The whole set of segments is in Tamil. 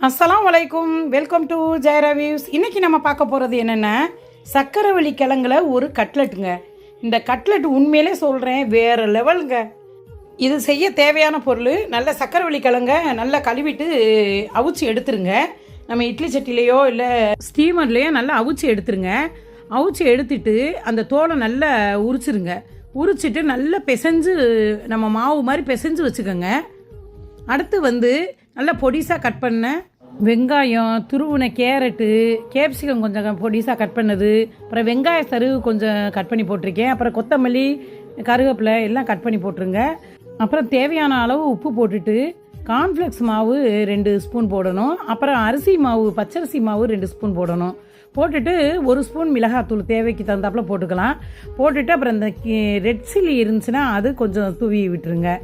அஸ்ஸலாமு அலைக்கும். Welcome to ஜெயரா views. இன்றைக்கி நம்ம பார்க்க போகிறது என்னென்னா சக்கரவள்ளி கிழங்குல ஒரு கட்லெட்டுங்க. இந்த கட்லெட் உண்மையிலே சொல்கிறேன் வேறு லெவலுங்க. இது செய்ய தேவையான பொருள் நல்ல சக்கரவள்ளி கிழங்க நல்லா கழுவிட்டு அவிச்சு எடுத்துருங்க. நம்ம இட்லி சட்டிலேயோ இல்லை ஸ்டீமர்லேயோ நல்லா அவிச்சு எடுத்துருங்க. அவிச்சு எடுத்துட்டு அந்த தோலை நல்லா உரிச்சிருங்க. உரிச்சிட்டு நல்லா பிசைஞ்சு நம்ம மாவு மாதிரி பிசைஞ்சு வச்சுக்கோங்க. அடுத்து நல்லா பொடிசாக கட் பண்ண வெங்காயம், துருவின கேரட்டு, கேப்சிகம் கொஞ்சம் பொடிசாக கட் பண்ணது, அப்புறம் வெங்காய சருகு கொஞ்சம் கட் பண்ணி போட்டிருக்கேன். அப்புறம் கொத்தமல்லி, கருவேப்பிலை எல்லாம் கட் பண்ணி போட்டுருங்க. அப்புறம் தேவையான அளவு உப்பு போட்டுட்டு கார்ன்ஃப்ளெக்ஸ் மாவு 2 ஸ்பூன் போடணும். அப்புறம் அரிசி மாவு, பச்சரிசி மாவு 2 ஸ்பூன் போடணும். போட்டுட்டு 1 ஸ்பூன் மிளகாத்தூள் தேவைக்கு தகுந்தாப்புல போட்டுக்கலாம். போட்டுட்டு அப்புறம் இந்த ரெட் சில்லி இருந்துச்சுன்னா அது கொஞ்சம் தூவி விட்டுருங்க.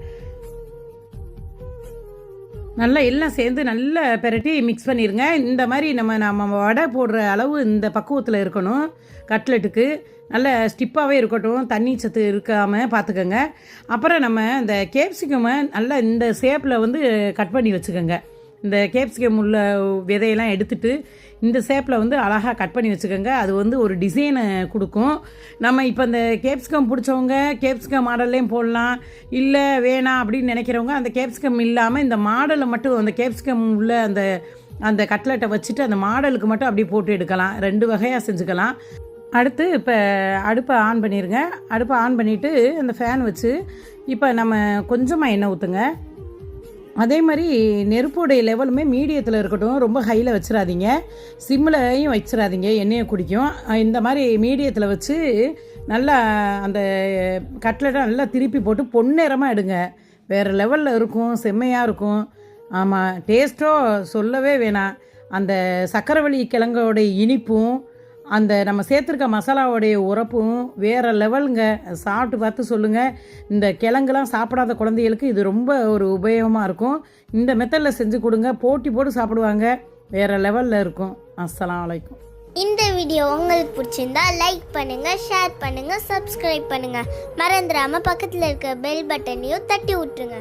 நல்லா எல்லாம் சேர்ந்து நல்லா பெரட்டி மிக்ஸ் பண்ணிடுங்க. இந்த மாதிரி நம்ம வடை போடுற அளவு இந்த பக்குவத்தில் இருக்கணும். கட்லெட்டுக்கு நல்ல ஸ்டிப்பாகவே இருக்கட்டும், தண்ணி சத்து இருக்காமல் பார்த்துக்கோங்க. அப்புறம் நம்ம இந்த கேப்சிகமை நல்லா இந்த ஷேப்பில் கட் பண்ணி வச்சுக்கோங்க. இந்த கேப்சிகம் உள்ள விதையெல்லாம் எடுத்துட்டு இந்த ஷேப்பில் அழகாக கட் பண்ணி வச்சுக்கோங்க. அது ஒரு டிசைனை கொடுக்கும். நம்ம இப்போ இந்த கேப்சிகம் பிடிச்சவங்க கேப்சிகம் மாடல்லையும் போடலாம், இல்லை வேணாம் அப்படின்னு நினைக்கிறவங்க அந்த கேப்சிகம் இல்லாமல் இந்த மாடலை மட்டும் அந்த கேப்சிகம் உள்ள அந்த கட்லெட்டை வச்சுட்டு அந்த மாடலுக்கு மட்டும் அப்படியே போட்டு எடுக்கலாம். 2 வகையாக செஞ்சுக்கலாம். அடுத்து இப்போ அடுப்பை ஆன் பண்ணிடுங்க. அடுப்பை ஆன் பண்ணிவிட்டு அந்த ஃபேன் வச்சு இப்போ நம்ம கொஞ்சமாக எண்ணெய் ஊற்றுங்க. அதே மாதிரி நெருப்போடைய லெவலுமே மீடியத்தில் இருக்கட்டும், ரொம்ப ஹையில் வச்சிடாதீங்க, சிம்மிலையும் வச்சிடாதீங்க, எண்ணெயை குடிக்கும். இந்த மாதிரி மீடியத்தில் வச்சு நல்லா அந்த கட்லெட்டை நல்லா திருப்பி போட்டு பொன்னிறமாக எடுங்க. வேறு லெவலில் இருக்கும், செம்மையாக இருக்கும். ஆமாம், டேஸ்ட்டோ சொல்லவே வேணாம். அந்த சக்கரவள்ளி கிழங்கோடைய இனிப்பும் அந்த நம்ம சேர்த்துருக்க மசாலாவோடைய உரப்பும் வேறு லெவலுங்க. சாப்பிட்டு பார்த்து சொல்லுங்கள். இந்த கிழங்குலாம் சாப்பிடாத குழந்தைகளுக்கு இது ரொம்ப ஒரு உபயோகமாக இருக்கும். இந்த மெத்தடில் செஞ்சு கொடுங்க, போட்டி போட்டு சாப்பிடுவாங்க. வேறு லெவலில் இருக்கும். அஸ்ஸலாமு அலைக்கும். இந்த வீடியோ உங்களுக்கு பிடிச்சிருந்தா லைக் பண்ணுங்கள், ஷேர் பண்ணுங்கள், சப்ஸ்கிரைப் பண்ணுங்கள். மறந்துடாமல் பக்கத்தில் இருக்க பெல் பட்டனையும் தட்டி விட்டுருங்க.